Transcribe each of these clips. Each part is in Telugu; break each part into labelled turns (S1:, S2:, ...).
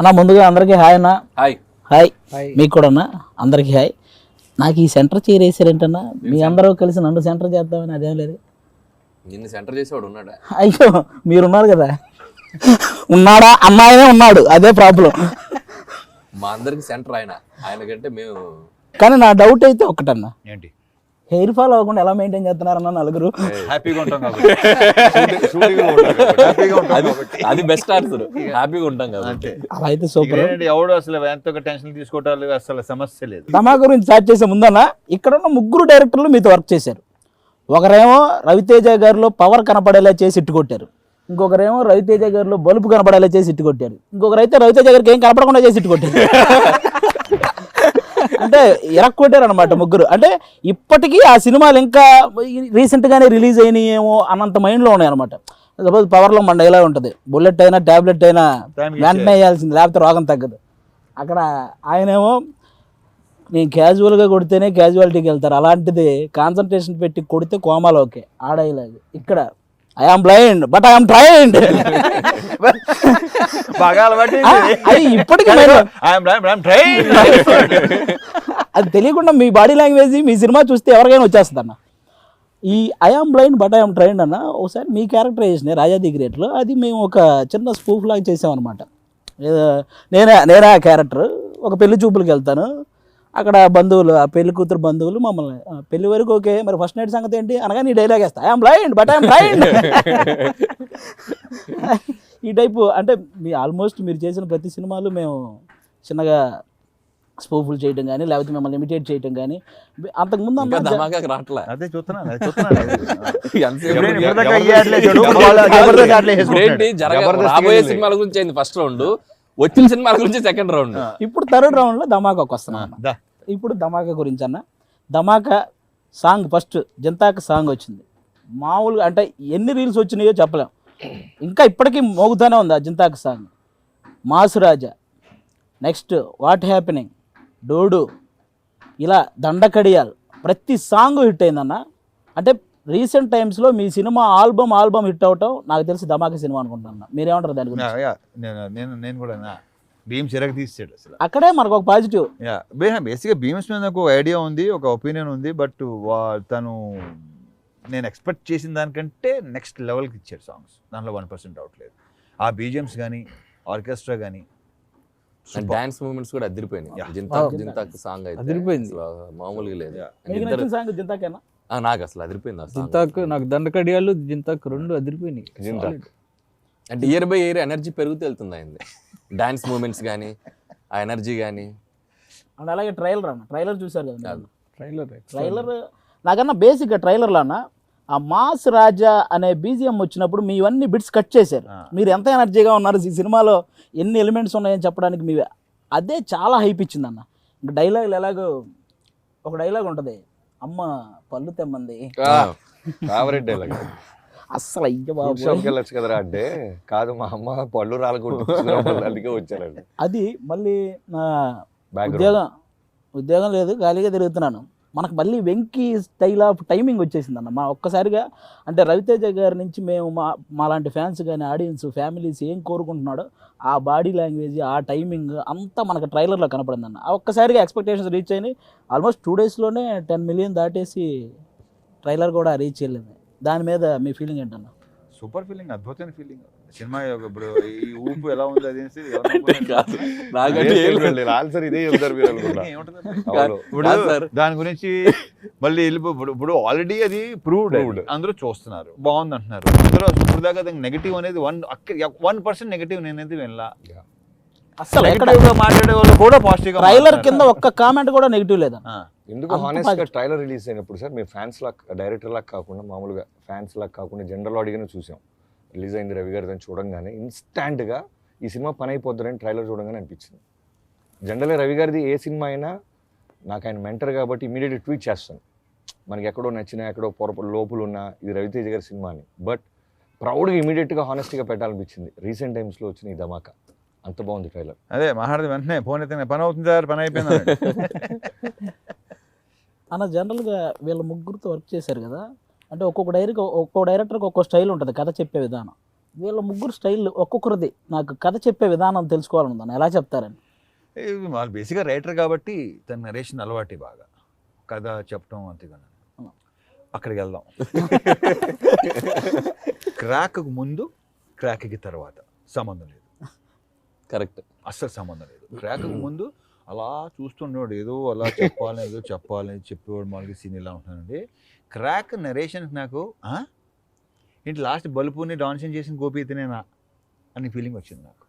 S1: అన్న ముందుగా అందరికీ హాయ్ అన్న.
S2: హాయ్.
S1: హాయ్ మీకు కూడా అన్న, అందరికీ హాయ్. నాకు ఈ సెంటర్ చేరేసారేంటన్నా? మీ అందరూ కలిసి నన్ను సెంటర్ చేద్దామని అదేం లేదు.
S2: నిన్ను సెంటర్ చేసేవాడు ఉన్నాడా?
S1: అయ్యో మీరున్నారు కదా. ఉన్నాడా? అమ్మాయినే ఉన్నాడు, అదే ప్రాబ్లం.
S2: మా అందరికి సెంటర్ ఆయన, ఆయనకంటే మేము.
S1: కానీ నా డౌట్ అయితే ఒక్కటన్నా,
S3: ఏంటి
S1: హెయిర్ ఫాల్ అవ్వకుండా ఎలా మెయింటైన్ చేస్తున్నారన్న నలుగురు?
S3: హ్యాపీగా ఉంటాం కాబట్టి హ్యాపీగా ఉంటాం కాబట్టి
S2: అది బెస్ట్ ఆన్సర్, హ్యాపీగా ఉంటాం కాబట్టి.
S1: అలా అయితే సూపర్.
S3: ఎవడు అసలు ఎంతో టెన్షన్ తీసుకోవటాలు అసలు సమస్య లేదు.
S1: ధమా గురించి స్టార్ట్ చేసే ముందన్న, ఇక్కడ ఉన్న ముగ్గురు డైరెక్టర్లు మీతో వర్క్ చేశారు. ఒకరేమో రవితేజ గారిలో పవర్ కనపడేలా చేసి ఇట్టు కొట్టారు, ఇంకొకరేమో రవితేజ గారిలో బలుపు కనపడేలా చేసి ఇట్టు కొట్టారు, ఇంకొకరైతే రవితేజ గారికి ఏం కనపడకుండా చేసి ఇట్టు కొట్టారు. అంటే ఇరక్కొట్టారు అనమాట ముగ్గురు. అంటే ఇప్పటికీ ఆ సినిమాలు ఇంకా రీసెంట్గానే రిలీజ్ అయినాయేమో అన్నంత మైండ్లో ఉన్నాయి అనమాట. సపోజ్ పవర్లో మన డైలాగ్ ఉంటుంది, బుల్లెట్ అయినా ట్యాబ్లెట్ అయినా వెంటనే వేయాల్సింది, లేకపోతే రోగం తగ్గదు. అక్కడ ఆయనేమో నేను క్యాజువల్గా కొడితేనే క్యాజువాలిటీకి వెళ్తారు, అలాంటిది కాన్సన్ట్రేషన్ పెట్టి కొడితే కోమాలో ఓకే. ఆ డైలాగ్ ఇక్కడ I am blind but I am trained. అది ఇప్పటికీ అది తెలియకుండా మీ బాడీ లాంగ్వేజ్ మీ సినిమా చూస్తే ఎవరికైనా వచ్చేస్తుంది అన్న. ఈ I am blind but I am trained అన్న ఒకసారి మీ క్యారెక్టరైజేషన్ రాజా ది గ్రేట్లో అది మేము ఒక చిన్న స్పూఫ్ లాగా చేసామన్నమాట. నేనే ఆ క్యారెక్టర్. ఒక పెళ్లి చూపులకు వెళ్తాను, అక్కడ బంధువులు, ఆ పెళ్లి కూతురు బంధువులు మమ్మల్ని పెళ్లి వరకు ఓకే, మరి ఫస్ట్ నైట్ సంగతి ఏంటి అనగా నీ డైలాగ్ వేస్తా, I'm blind but I'm trained. ఈ టైపు అంటే మీ ఆల్మోస్ట్ మీరు చేసిన ప్రతి సినిమాలు మేము చిన్నగా స్పూఫుల్ చేయడం కానీ లేకపోతే మిమ్మల్ని ఇమిటేట్ చేయడం కానీ అంతకుముందు
S3: అదే
S2: రాబోయే సినిమాల గురించి అయింది ఫస్ట్ రౌండ్, వచ్చిన సినిమాల గురించి సెకండ్ రౌండ్,
S1: ఇప్పుడు థర్డ్ రౌండ్లో ధమాకాకు వస్తున్నాం. ఇప్పుడు ధమాకా గురించి అన్న, ధమాకా సాంగ్ ఫస్ట్ జంతాక సాంగ్ వచ్చింది. మామూలుగా అంటే ఎన్ని రీల్స్ వచ్చినాయో చెప్పలేం, ఇంకా ఇప్పటికీ మోగుతూనే ఉంది ఆ జంతాక సాంగ్. మాసురాజా, నెక్స్ట్ వాట్ హ్యాపెనింగ్, డోడు, ఇలా దండకడియాల్, ప్రతి సాంగ్ హిట్ అయిందన్న. అంటే రీసెంట్ టైమ్స్లో మీ సినిమా ఆల్బమ్ హిట్ అవటం నాకు తెలిసి ధమాకా సినిమా అనుకుంటున్నా. మీరేమంటారు దాని గురించి?
S3: నేను కూడా భీమ్స్ ఎరగ తీసాడు అసలు,
S1: అక్కడే మనకు ఒక పాజిటివ్.
S3: బేసిక్గా భీమ్స్ మీద నాకు ఐడియా ఉంది, ఒక ఒపీనియన్ ఉంది, బట్ తను నేను ఎక్స్పెక్ట్ చేసిన దానికంటే నెక్స్ట్ లెవెల్కి ఇచ్చాడు సాంగ్స్, దాంట్లో 1% డౌట్ లేదు. ఆ బీజిఎమ్స్ కానీ ఆర్కెస్ట్రా కానీ
S2: డాన్స్ మూమెంట్స్ కూడా అదిరిపోయినాయి. జింతాక్ సాంగ్ అయితే
S1: అదిరిపోయింది,
S2: మామూలుగా లేదు.
S1: సాంగ్ జింతాకేనా?
S2: నాకు అసలు అదిరిపోయింది
S4: జింతాక్, నాకు దండకడియాలు జింతాక్ రెండు అదిరిపోయినాయి.
S2: జింతాక్ అంటే ఇయర్ బై ఇయర్ ఎనర్జీ పెరుగుతూ వెళ్తుంది అయింది, డాన్స్ మూమెంట్స్ కానీ ఆ ఎనర్జీ కానీ.
S1: అండ్ అలాగే ట్రైలర్ చూసారు కదా,
S4: ట్రైలర్
S1: నాకన్నా బేసిక్గా ట్రైలర్లో అన్న ఆ మాస్ రాజా అనే బీజిఎం వచ్చినప్పుడు మీ ఇవన్నీ బిట్స్ కట్ చేశారు. మీరు ఎంత ఎనర్జీగా ఉన్నారు, ఈ సినిమాలో ఎన్ని ఎలిమెంట్స్ ఉన్నాయని చెప్పడానికి మీ అదే చాలా హైప్ ఇచ్చింది అన్న. ఇంకా డైలాగులు ఎలాగో ఒక డైలాగ్ ఉంటుంది, అమ్మ పళ్ళు తెమ్మంది,
S2: ఫేవరెట్ డైలాగ్.
S1: అస్సలు అయ్య బాబు
S5: వెళ్ళొచ్చు కదరా అంటే, కాదు మా అమ్మ పళ్ళు రాలకుండా వచ్చారండి.
S1: అది మళ్ళీ నా ఉద్యోగం లేదు, ఖాళీగా తిరుగుతున్నాను. మనకు మళ్ళీ వెంకీ స్టైల్ ఆఫ్ టైమింగ్ వచ్చేసిందన్న. మా ఒక్కసారిగా అంటే రవితేజ గారి నుంచి మేము మా లాంటి ఫ్యాన్స్ కానీ ఆడియన్స్ ఫ్యామిలీస్ ఏం కోరుకుంటున్నాడో ఆ బాడీ లాంగ్వేజ్ ఆ టైమింగ్ అంతా మనకు ట్రైలర్లో కనపడిందన్న. ఒక్కసారిగా ఎక్స్పెక్టేషన్స్ రీచ్ అయినాయి. ఆల్మోస్ట్ 2 daysలోనే 10 million దాటేసి ట్రైలర్ కూడా రీచ్ చేయలేదు. దాని మీద మీ ఫీలింగ్ ఏంటన్న?
S3: సూపర్ ఫీలింగ్, అద్భుతమైన ఫీలింగ్. సినిమా ఇప్పుడు ఈ ఊపు ఎలా ఉంది అనేసి
S5: ఆన్సర్ ఇదే చెప్తారు మీరు అనుకుంటా.
S3: దాని గురించి మళ్ళీ ఇప్పుడు ఆల్రెడీ అది ప్రూవ్డ్, అందరూ చూస్తున్నారు, బాగుంది అంటున్నారు. అందరూ ఇప్పుడు దాకా నెగిటివ్ అనేది 1% నెగిటివ్ నేనైతే వినలా.
S1: అసలు
S3: మాట్లాడే వాళ్ళు కూడా పాజిటివ్.
S1: ట్రైలర్ కింద ఒక్క కామెంట్ కూడా నెగిటివ్ లేదా?
S5: ఎందుకు హానెస్ట్ గా ట్రైలర్ రిలీజ్ అయినప్పుడు సార్ మేము ఫ్యాన్స్ లాగా డైరెక్టర్ లాగా కాకుండా మామూలుగా ఫ్యాన్స్ లాగా కాకుండా జనరల్ ఆడియన్స్ చూసాం. రిలీజ్ అయింది రవి గారి దాన్ని చూడంగానే ఇన్స్టాంట్గా ఈ సినిమా పని అయిపోద్దని ట్రైలర్ చూడంగానే అనిపించింది. జనరల్గా రవి గారిది ఏ సినిమా అయినా నాకు ఆయన మెంటర్ కాబట్టి ఇమీడియట్గా ట్వీట్ చేస్తాను, మనకి ఎక్కడో నచ్చినా ఎక్కడో లోపులు ఉన్నా ఇది రవితేజ గారి సినిమా అని. బట్ ప్రౌడ్గా ఇమీడియట్గా హానెస్ట్గా పెట్టాలనిపించింది ఈ టైమ్స్లో వచ్చిన ఈ ధమాకా. అంత బాగుంది ట్రైలర్.
S3: అదే మాట్లాడితే వెంటనే ఫోన్ అయితే పని అవుతుంది సార్, పని అయిపోయింది
S1: అన్న. జనరల్గా వీళ్ళ ముగ్గురితో వర్క్ చేశారు కదా, అంటే ఒక్కొక్క డైరెక్టర్కి ఒక్కో స్టైల్ ఉంటుంది కథ చెప్పే విధానం. వీళ్ళ ముగ్గురు స్టైల్ ఒక్కొక్కరిది నాకు కథ చెప్పే విధానం తెలుసుకోవాలని ఉందన్న, ఎలా చెప్తారని.
S3: వాళ్ళు బేసిక్గా రైటర్ కాబట్టి తన నరేషన్ అలవాటి బాగా కథ చెప్పడం అంతేగాని. అక్కడికి వెళ్దాం. క్రాక్కు ముందు క్రాక్కి తర్వాత సంబంధం లేదు.
S2: కరెక్ట్.
S3: అస్సలు సంబంధం లేదు. క్రాక్కు ముందు అలా చూస్తుండేవాడు, ఏదో అలా చెప్పాలని ఏదో చెప్పాలని చెప్పేవాడు. మామూలుగా సీన్ ఇలా ఉంటున్నానండి. క్రాక్ నరేషన్కి నాకు ఏంటి లాస్ట్ బలుపుని డాన్సింగ్ చేసిన గోపి ఇతనేనా అని ఫీలింగ్ వచ్చింది నాకు.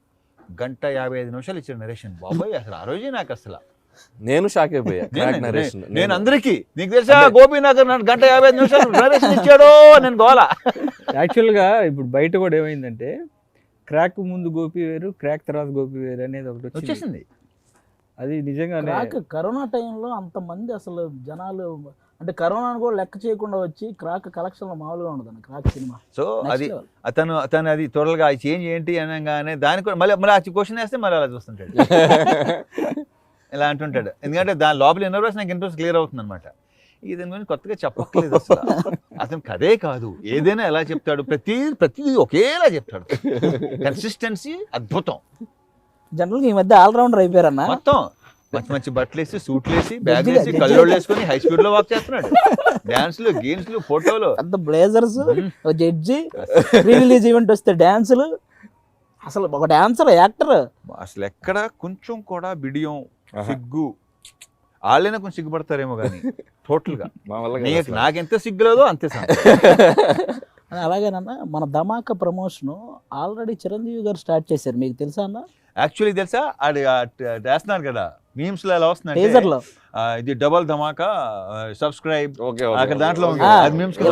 S3: 1:55 నిమిషాలు ఇచ్చాడు నరేషన్. బాబాయ్ అసలు ఆ రోజే నాకు అసలు
S2: నేను షాక్ అయిపోయా.
S3: నేను అందరికీ నీకు తెలుసా గోపి నాకు 1:55 నిమిషాలు నరేషన్ ఇచ్చాడో నేను గోలా.
S4: యాక్చువల్గా ఇప్పుడు బయట కూడా ఏమైందంటే క్రాక్ ముందు గోపి వేరు, క్రాక్ తర్వాత గోపి వేరు అనేది ఒకటి
S3: వచ్చేసింది.
S4: అది నిజంగానే
S1: క్రాక్ కరోనా టైంలో అంతమంది అసలు జనాలు, అంటే కరోనాను కూడా లెక్క చేయకుండా వచ్చి క్రాక్ కలెక్షన్లో మామూలుగా ఉండదు క్రాక్ సినిమా.
S3: సో అది అతను అది త్వరగా ఆ చేంజ్ ఏంటి అనగానే దానికి కూడా మళ్ళీ ఆ క్వశ్చన్ వేస్తే మళ్ళీ అలా చూస్తుంటాడు. ఇలా అంటుంటాడు. ఎందుకంటే దాని లోపల ఇన్నర్వేస్ నాకు ఇంట్రెస్ట్ క్లియర్ అవుతుంది అనమాట. ఇది గురించి కొత్తగా చెప్పట్లేదు అసలు. అతను కథే కాదు, ఏదైనా ఎలా చెప్తాడు, ప్రతిదీ ఒకేలా చెప్తాడు. కన్సిస్టెన్సీ అద్భుతం.
S1: జనరల్గా ఈ మధ్య ఆల్రౌండర్ అయిపోయారన్న.
S3: మొత్తం మంచి మంచి బట్టలు వేసి సూట్లు వేసి బ్యాగ్ వేసి కళ్ళోళ్ళు వేసుకొని హై స్పీడ్ లో వాక్ చేస్తున్నాడు. డాన్స్లు గేమ్స్లు ఫోటోలు
S1: అంత బ్లేజర్స్, జడ్జి, రిలీజ్ ఈవెంట్ వస్తే డాన్సులు. అసలు ఒక డాన్సర్ యాక్టర్
S3: అసలు ఎక్కడ కొంచెం కూడా బిడియం సిగ్గు వాళ్ళైనా కొంచెం సిగ్గుపడతారేమో కానీ టోటల్ గా
S5: మా వల్ల
S3: నాకెంత సిగ్గులేదో అంతే సార్.
S1: అలాగేనన్నా మన ధమాకా ప్రమోషన్ ఆల్రెడీ చిరంజీవి గారు స్టార్ట్ చేశారు, మీకు తెలుసా అన్న?
S3: యాక్చువల్లీ తెలుసా అది వేస్తున్నారు కదా మీమ్స్ లో ఎలా వస్తుంది
S1: టీజర్ లో
S3: ఇది డబల్ ధమాకా సబ్స్క్రైబ్
S5: ఓకే
S3: అక్కడ దాంట్లో ఉంది. అది memes కి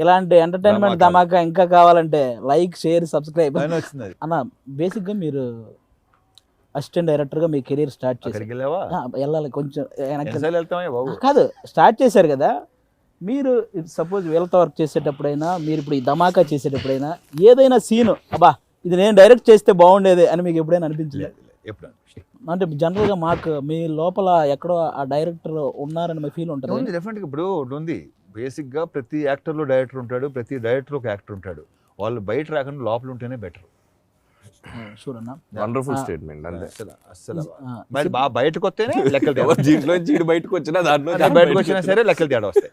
S1: ఇలాంటి ఎంటర్టైన్మెంట్ ధమాకా ఇంకా కావాలంటే లైక్ షేర్ సబ్స్క్రైబ్
S3: పైన వచ్చింది. అది
S1: అన్న. బేసిక్ గా మీరు అసిస్టెంట్ డైరెక్టర్ గా మీ కెరీర్ స్టార్ట్ చేశారు.
S3: అక్కడికి వెళ్ళావా
S1: వెళ్ళాలి కొంచెం వెనక్కి.
S3: ఎన్నిసార్లు వెళ్తామే బాబు.
S1: కాదు, స్టార్ట్ చేశారు కదా మీరు. సపోజ్ వీళ్ళతో వర్క్ చేసేటప్పుడైనా, మీరు ఇప్పుడు ఈ ధమాకా చేసేటప్పుడైనా ఏదైనా సీను అబ్బా ఇది నేను డైరెక్ట్ చేస్తే బాగుండేది అని మీకు ఎప్పుడైనా అనిపించలేదు?
S3: ఎప్పుడు అనిపిస్తుంది?
S1: అంటే జనరల్గా మాకు మీ లోపల ఎక్కడో ఆ డైరెక్టర్ ఉన్నారని మీ ఫీల్ ఉంటుంది.
S3: ఉంది డెఫినెట్గా. ఇప్పుడు ఒకటి ఉంది బేసిక్గా ప్రతి యాక్టర్లో డైరెక్టర్ ఉంటాడు, ప్రతి డైరెక్టర్ ఒక యాక్టర్ ఉంటాడు. వాళ్ళు బయట రాకుండా లోపల ఉంటేనే బెటర్.
S1: షూర్ అన్న,
S2: వండర్ఫుల్ స్టేట్మెంట్. అంతే.
S3: అసలు మరి బయటకు వస్తేనే లెక్కలు తేడా.
S2: దీంట్లో బయటకు వచ్చినా దాంట్లో
S3: బయటకు వచ్చినా సరే లెక్కలు తేడా వస్తాయి.